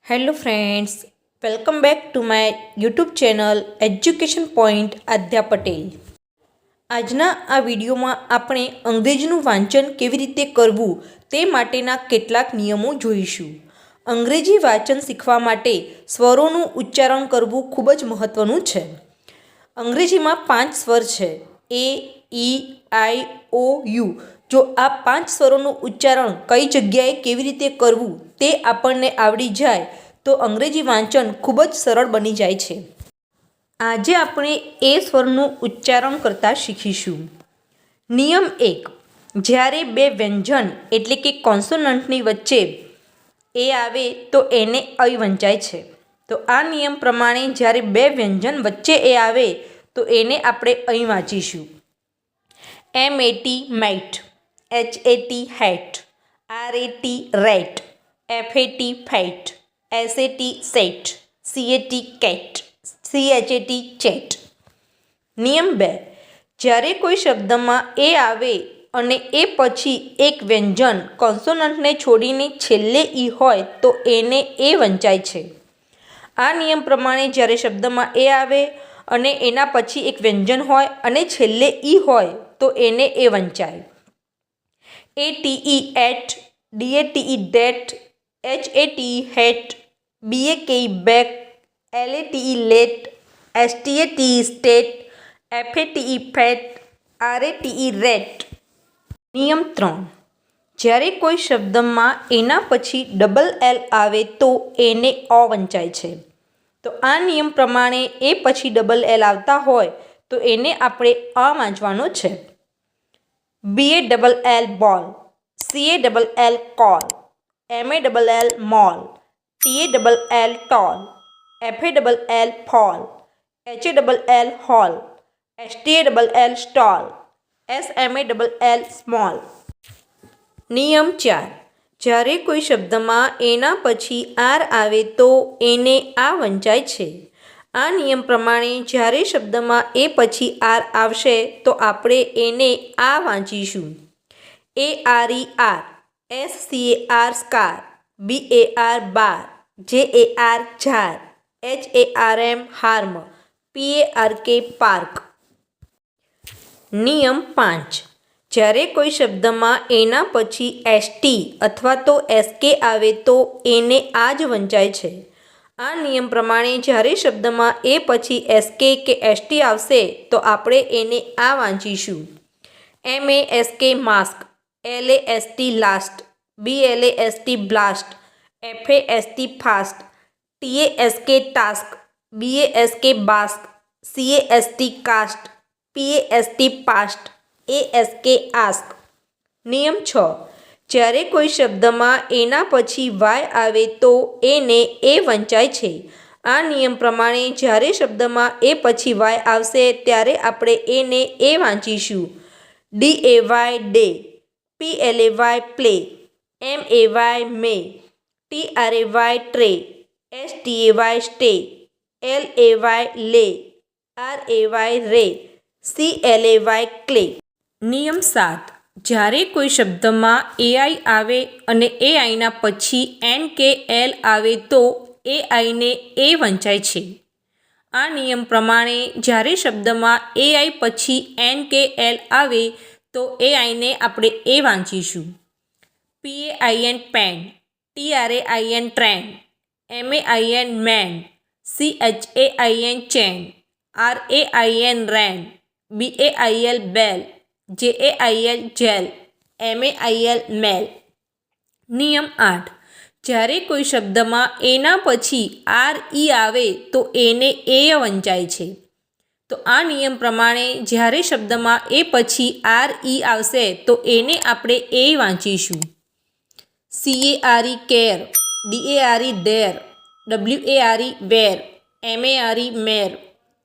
Hello friends, welcome back to my YouTube channel education point Adya Patel. આજના આ વિડીયોમાં આપણે અંગ્રેજીનું વાંચન કેવી રીતે કરવું તે માટેના કેટલાક નિયમો જોઈશું. અંગ્રેજી વાંચન શીખવા માટે સ્વરોનું ઉચ્ચારણ કરવું ખૂબ જ મહત્ત્વનું છે. અંગ્રેજીમાં 5 સ્વર છે: એ, ઈ, આઈ, ઓ, યુ. જો આ 5 સ્વરોનું ઉચ્ચારણ કઈ જગ્યાએ કેવી રીતે કરવું તે આપણને આવડી જાય તો અંગ્રેજી વાંચન ખૂબ જ સરળ બની જાય છે. આજે આપણે એ સ્વરનું ઉચ્ચારણ કરતાં શીખીશું. નિયમ 1. જ્યારે બે વ્યંજન એટલે કે કોન્સોનન્ટની વચ્ચે એ આવે તો એને અય વંચાય છે. તો આ નિયમ પ્રમાણે જ્યારે બે વ્યંજન વચ્ચે એ આવે તો એને આપણે અહીં વાંચીશું. MAT mat, HAT hat, RAT rat, FAT fat, SAT sat, CAT cat, CHAT chat. નિયમ 2. જ્યારે કોઈ શબ્દમાં એ આવે અને એ પછી એક વ્યંજન કોન્સોનન્ટને છોડીને છેલ્લે ઈ હોય તો એને એ વંચાય છે. આ નિયમ પ્રમાણે જ્યારે શબ્દમાં એ આવે અને એના પછી એક વ્યંજન હોય અને છેલ્લે ઈ હોય તો એને એ વંચાય. ATE ate, DATE date, HATE hate, BAKE bake, LATE late, STATE state, FATE fate, RATE rate. નિયમ 3. જ્યારે કોઈ શબ્દમાં એના પછી ડબલ એલ આવે તો એને અ વંચાય છે. તો આ નિયમ પ્રમાણે એ પછી ડબલ એલ આવતા હોય તો એને આપણે અ વાંચવાનો છે. BALL ball, CALL call, MALL mall, TALL tall, FALL fall, HALL hall, STALL stall, SMALL small. નિયમ 4. જ્યારે કોઈ શબ્દમાં એના પછી આર આવે તો એને આ વંચાય છે. આ નિયમ પ્રમાણે જ્યારે શબ્દમાં એ પછી આર આવશે તો આપણે એને આ વાંચીશું. ARE are, SCAR scar, BAR bar, JAR jar, HARM harm, PARK park. નિયમ 5. જ્યારે કોઈ શબ્દમાં એના પછી ST અથવા તો SK આવે તો એને આ જ વંચાય છે. આ નિયમ પ્રમાણે જ્યારે શબ્દમાં એ પછી SK કે ST આવશે તો આપણે એને આ વાંચીશું. MASK mask, LAST last, BLAST blast, FAST fast, TASK task, BASK bask, CAST cast, PAST past, ASK ask. નિયમ 6. જ્યારે કોઈ શબ્દમાં એના પછી વાય આવે તો એને એ વંચાય છે. આ નિયમ પ્રમાણે જ્યારે શબ્દમાં એ પછી વાય આવશે ત્યારે આપણે એને એ વાંચીશું. DAY day, PLAY play, MAY મે, TRAY tray, STAY stay, LAY લે, RAY રે, CLAY ક્લે. નિયમ 7. જ્યારે કોઈ શબ્દમાં AI આવે અને AIના પછી N કે L આવે તો AIને એ વંચાય છે. આ નિયમ પ્રમાણે જ્યારે શબ્દમાં AI પછી N કે L આવે તો AIને આપણે એ વાંચીશું. PAIN pain, TRAIN train, MAIN main, CHAIN chain, RAIN rain, BAIL bail, JAIL jail, MAIL mail. નિયમ 8. જ્યારે કોઈ શબ્દમાં એના પછી RE આવે તો એને એ વંચાય છે. તો આ નિયમ પ્રમાણે જ્યારે શબ્દમાં એ પછી RE આવશે તો એને આપણે એ વાંચીશું. CARE કેર, DARE ડેર, WARE વેર, MARE મેર,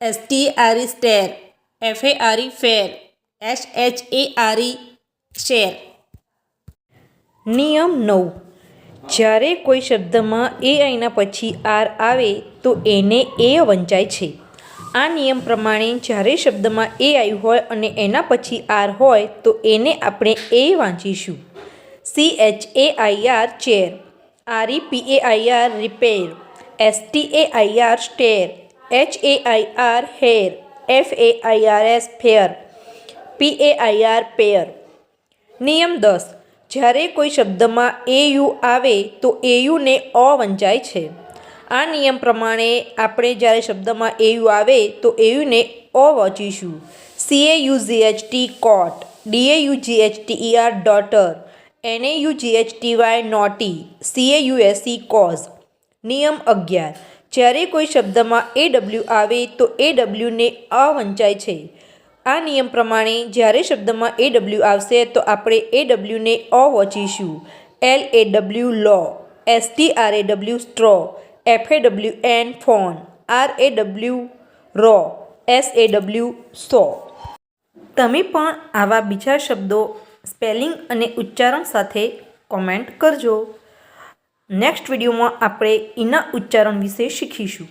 STARE સ્ટેર, FARE ફેર, SHARE શેર. નિયમ 9. જ્યારે કોઈ શબ્દમાં AIના પછી આર આવે તો એને એ વંચાય છે. આ નિયમ પ્રમાણે જ્યારે શબ્દમાં એ આવ્યું હોય અને એના પછી આર હોય તો એને આપણે એ વાંચીશું. CHAIR chair, REPAIR repair, STAIR stair, HAIR hair, FAIRS fair, PAIR pair. નિયમ 10. જ્યારે કોઈ શબ્દમાં AU આવે તો AU ને અ વંચાય છે. આ નિયમ પ્રમાણે આપણે જ્યારે શબ્દમાં AU આવે તો AU ને અ વાંચીશું. CAUGHT cot, DAUGHTER daughter, NAUGHTY naughty, CAUSE cause. નિયમ 11. જ્યારે કોઈ શબ્દમાં AW આવે તો AW ને અ વંચાય છે. આ નિયમ પ્રમાણે જ્યારે શબ્દમાં AW આવશે તો આપણે AW ને અ વાંચીશું. LAW law, STRAW straw, FAWN phone, RAW raw, SAW saw. તમે પણ આવા બીજા શબ્દો સ્પેલિંગ અને ઉચ્ચારણ સાથે કોમેન્ટ કરજો. નેક્સ્ટ વિડીયોમાં આપણે એના ઉચ્ચારણ વિશે શીખીશું.